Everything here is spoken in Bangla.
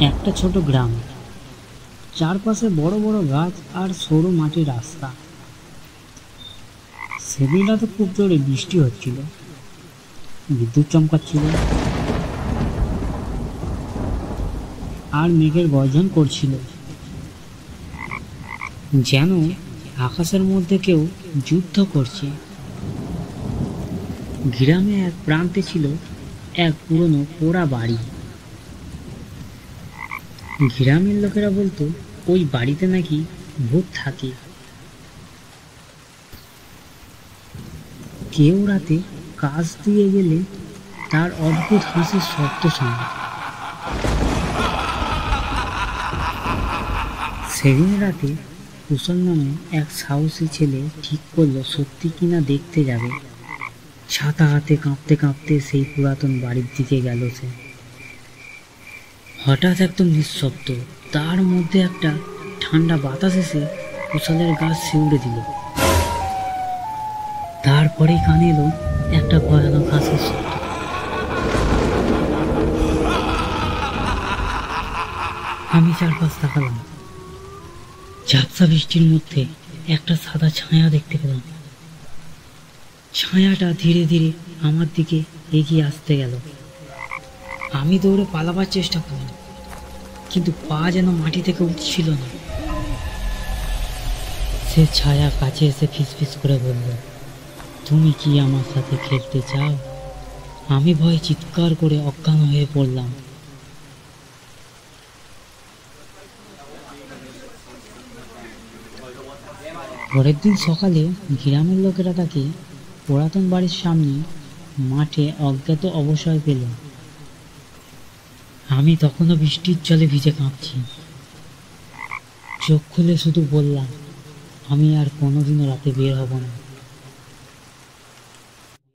একটা ছোট গ্রাম, চারপাশে বড় বড় গাছ আর সরু মাটির রাস্তা। সেদিন রাতে খুব জোরে বৃষ্টি হচ্ছিল, বিদ্যুৎ চমকাচ্ছিল আর মেঘের গর্জন করছিল, যেন আকাশের মধ্যে কেউ যুদ্ধ করছে। গ্রামে এক প্রান্তে ছিল এক পুরনো পোড়া বাড়ি। গ্রামের লোকেরা বলতো ওই বাড়িতে নাকি ভূত থাকে। কেউ রাতে কাজ দিয়ে গেলে তার অদ্ভুত হাসির শব্দ শোনে। সেদিন রাতে কুশল নামে এক সাহসী ছেলে ঠিক করলো সত্যি কিনা দেখতে যাবে। ছাতা হাতে কাঁপতে কাঁপতে সেই পুরাতন বাড়ির দিকে গেল সে। হঠাৎ একদম নিঃশব্দ, তার মধ্যে একটা ঠান্ডা বাতাস এসে কুশলের গা শিউড়ে দিল। তারপরে কানে এলো একটা ভয়ানক হাসির শব্দ। আমি চারপাশ তাকালাম। ঝাপসা বৃষ্টির মধ্যে একটা সাদা ছায়া দেখতে পেলাম। ছায়াটা ধীরে ধীরে আমার দিকে এগিয়ে আসতে গেল। আমি দৌড়ে পালাবার চেষ্টা করলাম, কিন্তু পা যেন মাটি থেকে উঠছিল না। সে ছায়া কাছে এসে ফিসফিস করে বলল, তুমি কি আমার সাথে খেলতে চাও? আমি ভয়ে চিৎকার করে অজ্ঞান হয়ে পড়লাম। পরের দিন সকালে গ্রামের লোকেরা তাকে পুরাতন বাড়ির সামনে মাঠে অজ্ঞাত অবসর পেল। আমি তখনও বৃষ্টির জলে ভিজে কাঁপছি। চোখ খুলে শুধু বললাম, আমি আর কোনোদিনও রাতে বের হব না।